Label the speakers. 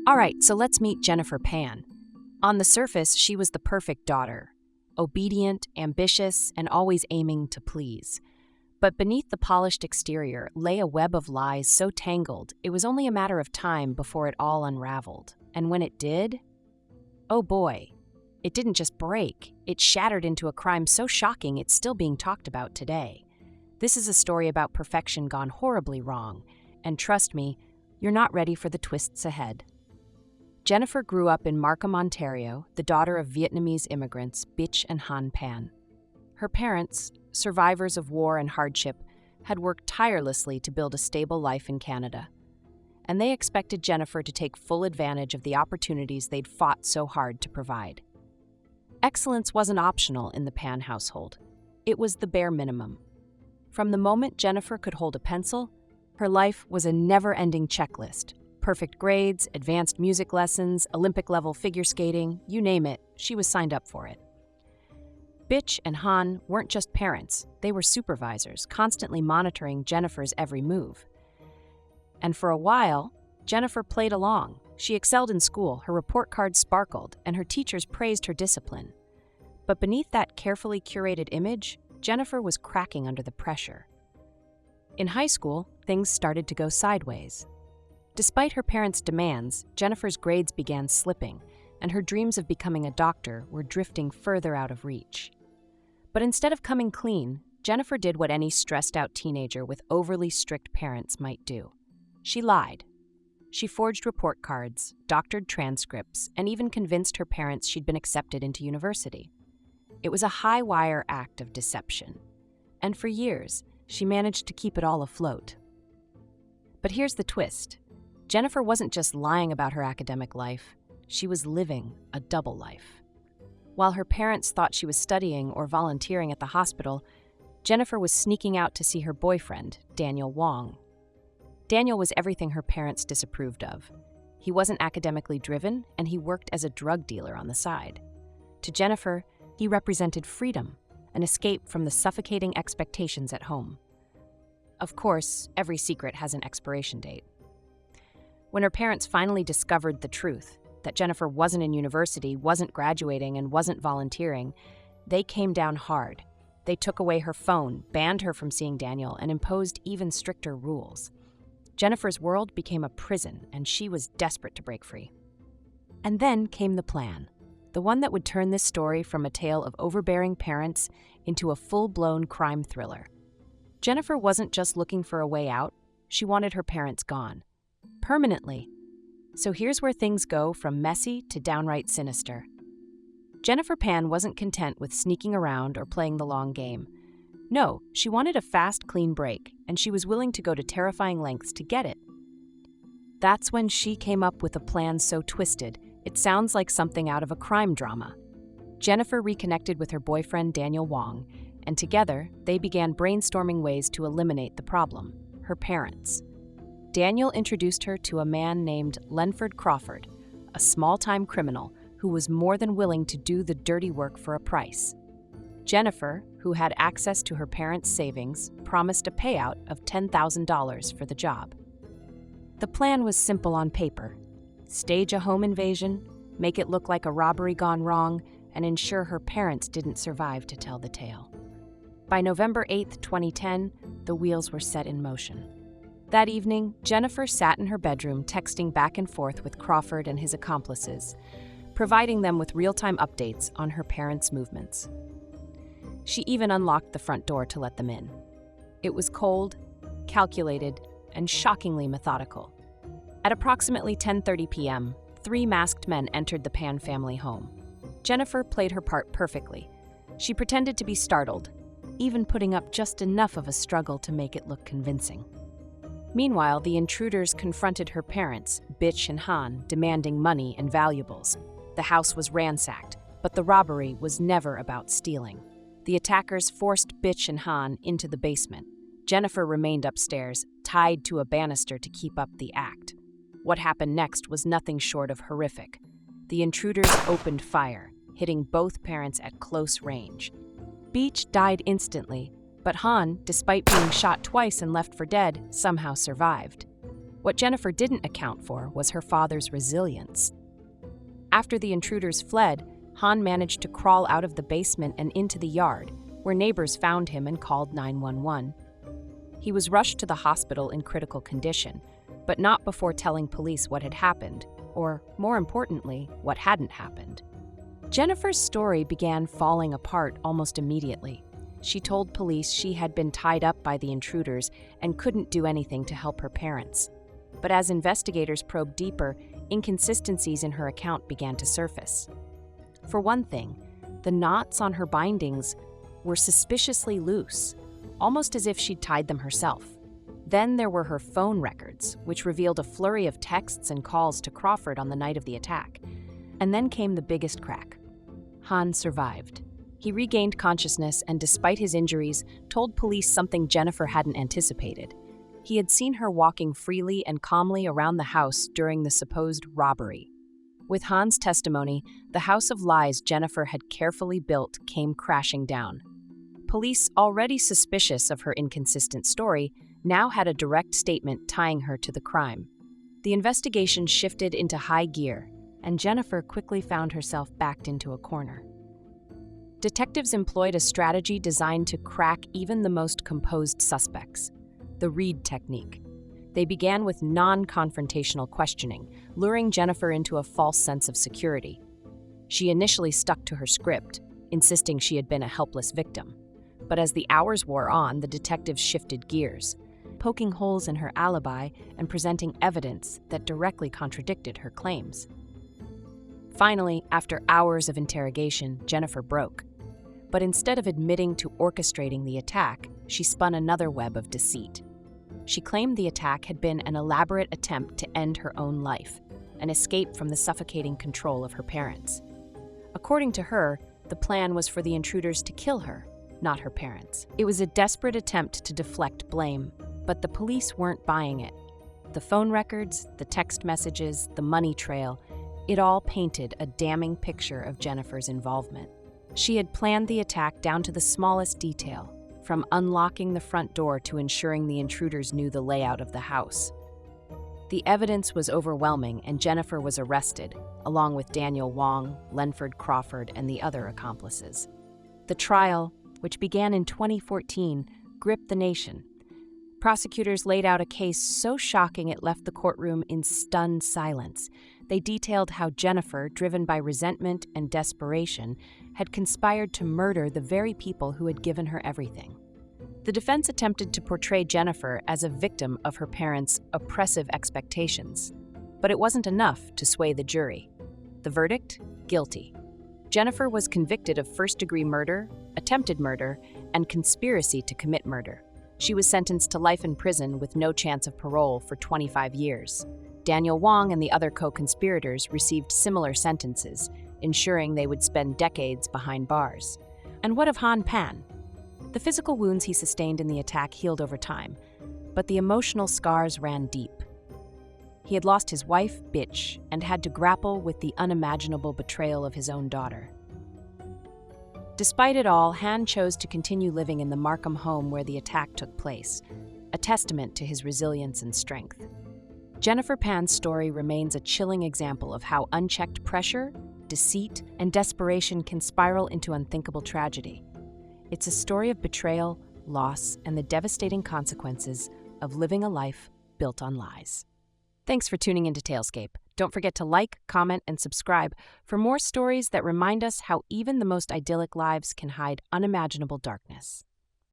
Speaker 1: All right, so let's meet Jennifer Pan. On the surface, she was the perfect daughter, obedient, ambitious, and always aiming to please. But beneath the polished exterior lay a web of lies so tangled, it was only a matter of time before it all unraveled. And when it did, oh boy, it didn't just break, it shattered into a crime so shocking it's still being talked about today. This is a story about perfection gone horribly wrong, and trust me, you're not ready for the twists ahead. Jennifer grew up in Markham, Ontario, the daughter of Vietnamese immigrants Bich and Hann Pan. Her parents, survivors of war and hardship, had worked tirelessly to build a stable life in Canada. And they expected Jennifer to take full advantage of the opportunities they'd fought so hard to provide. Excellence wasn't optional in the Pan household. It was the bare minimum. From the moment Jennifer could hold a pencil, her life was a never-ending checklist. Perfect grades, advanced music lessons, Olympic-level figure skating, you name it, she was signed up for it. Bich and Hann weren't just parents, they were supervisors, constantly monitoring Jennifer's every move. And for a while, Jennifer played along. She excelled in school, her report cards sparkled, and her teachers praised her discipline. But beneath that carefully curated image, Jennifer was cracking under the pressure. In high school, things started to go sideways. Despite her parents' demands, Jennifer's grades began slipping, and her dreams of becoming a doctor were drifting further out of reach. But instead of coming clean, Jennifer did what any stressed-out teenager with overly strict parents might do. She lied. She forged report cards, doctored transcripts, and even convinced her parents she'd been accepted into university. It was a high-wire act of deception. And for years, she managed to keep it all afloat. But here's the twist. Jennifer wasn't just lying about her academic life, she was living a double life. While her parents thought she was studying or volunteering at the hospital, Jennifer was sneaking out to see her boyfriend, Daniel Wong. Daniel was everything her parents disapproved of. He wasn't academically driven, and he worked as a drug dealer on the side. To Jennifer, he represented freedom, an escape from the suffocating expectations at home. Of course, every secret has an expiration date. When her parents finally discovered the truth, that Jennifer wasn't in university, wasn't graduating, and wasn't volunteering, they came down hard. They took away her phone, banned her from seeing Daniel, and imposed even stricter rules. Jennifer's world became a prison, and she was desperate to break free. And then came the plan, the one that would turn this story from a tale of overbearing parents into a full-blown crime thriller. Jennifer wasn't just looking for a way out, she wanted her parents gone. Permanently. So here's where things go from messy to downright sinister. Jennifer Pan wasn't content with sneaking around or playing the long game. No, she wanted a fast, clean break, and she was willing to go to terrifying lengths to get it. That's when she came up with a plan so twisted, it sounds like something out of a crime drama. Jennifer reconnected with her boyfriend Daniel Wong, and together they began brainstorming ways to eliminate the problem, her parents. Daniel introduced her to a man named Lenford Crawford, a small-time criminal who was more than willing to do the dirty work for a price. Jennifer, who had access to her parents' savings, promised a payout of $10,000 for the job. The plan was simple on paper. Stage a home invasion, make it look like a robbery gone wrong, and ensure her parents didn't survive to tell the tale. By November 8, 2010, the wheels were set in motion. That evening, Jennifer sat in her bedroom texting back and forth with Crawford and his accomplices, providing them with real-time updates on her parents' movements. She even unlocked the front door to let them in. It was cold, calculated, and shockingly methodical. At approximately 10:30 p.m., 3 masked men entered the Pan family home. Jennifer played her part perfectly. She pretended to be startled, even putting up just enough of a struggle to make it look convincing. Meanwhile, the intruders confronted her parents, Bich and Hann, demanding money and valuables. The house was ransacked, but the robbery was never about stealing. The attackers forced Bich and Hann into the basement. Jennifer remained upstairs, tied to a banister to keep up the act. What happened next was nothing short of horrific. The intruders opened fire, hitting both parents at close range. Bich died instantly, but Hann, despite being shot twice and left for dead, somehow survived. What Jennifer didn't account for was her father's resilience. After the intruders fled, Hann managed to crawl out of the basement and into the yard, where neighbors found him and called 911. He was rushed to the hospital in critical condition, but not before telling police what had happened, or, more importantly, what hadn't happened. Jennifer's story began falling apart almost immediately. She told police she had been tied up by the intruders and couldn't do anything to help her parents. But as investigators probed deeper, inconsistencies in her account began to surface. For one thing, the knots on her bindings were suspiciously loose, almost as if she'd tied them herself. Then there were her phone records, which revealed a flurry of texts and calls to Crawford on the night of the attack. And then came the biggest crack. Hann survived. He regained consciousness and, despite his injuries, told police something Jennifer hadn't anticipated. He had seen her walking freely and calmly around the house during the supposed robbery. With Hann's testimony, the house of lies Jennifer had carefully built came crashing down. Police, already suspicious of her inconsistent story, now had a direct statement tying her to the crime. The investigation shifted into high gear, and Jennifer quickly found herself backed into a corner. Detectives employed a strategy designed to crack even the most composed suspects: the Reed technique. They began with non-confrontational questioning, luring Jennifer into a false sense of security. She initially stuck to her script, insisting she had been a helpless victim. But as the hours wore on, the detectives shifted gears, poking holes in her alibi and presenting evidence that directly contradicted her claims. Finally, after hours of interrogation, Jennifer broke. But instead of admitting to orchestrating the attack, she spun another web of deceit. She claimed the attack had been an elaborate attempt to end her own life, an escape from the suffocating control of her parents. According to her, the plan was for the intruders to kill her, not her parents. It was a desperate attempt to deflect blame, but the police weren't buying it. The phone records, the text messages, the money trail, it all painted a damning picture of Jennifer's involvement. She had planned the attack down to the smallest detail, from unlocking the front door to ensuring the intruders knew the layout of the house. The evidence was overwhelming, and Jennifer was arrested, along with Daniel Wong, Lenford Crawford, and the other accomplices. The trial, which began in 2014, gripped the nation. Prosecutors laid out a case so shocking it left the courtroom in stunned silence. They detailed how Jennifer, driven by resentment and desperation, had conspired to murder the very people who had given her everything. The defense attempted to portray Jennifer as a victim of her parents' oppressive expectations, but it wasn't enough to sway the jury. The verdict? Guilty. Jennifer was convicted of first-degree murder, attempted murder, and conspiracy to commit murder. She was sentenced to life in prison with no chance of parole for 25 years. Daniel Wong and the other co-conspirators received similar sentences, ensuring they would spend decades behind bars. And what of Han Pan? The physical wounds he sustained in the attack healed over time, but the emotional scars ran deep. He had lost his wife, Bich, and had to grapple with the unimaginable betrayal of his own daughter. Despite it all, Han chose to continue living in the Markham home where the attack took place, a testament to his resilience and strength. Jennifer Pan's story remains a chilling example of how unchecked pressure, deceit, and desperation can spiral into unthinkable tragedy. It's a story of betrayal, loss, and the devastating consequences of living a life built on lies. Thanks for tuning into Talescape. Don't forget to like, comment, and subscribe for more stories that remind us how even the most idyllic lives can hide unimaginable darkness.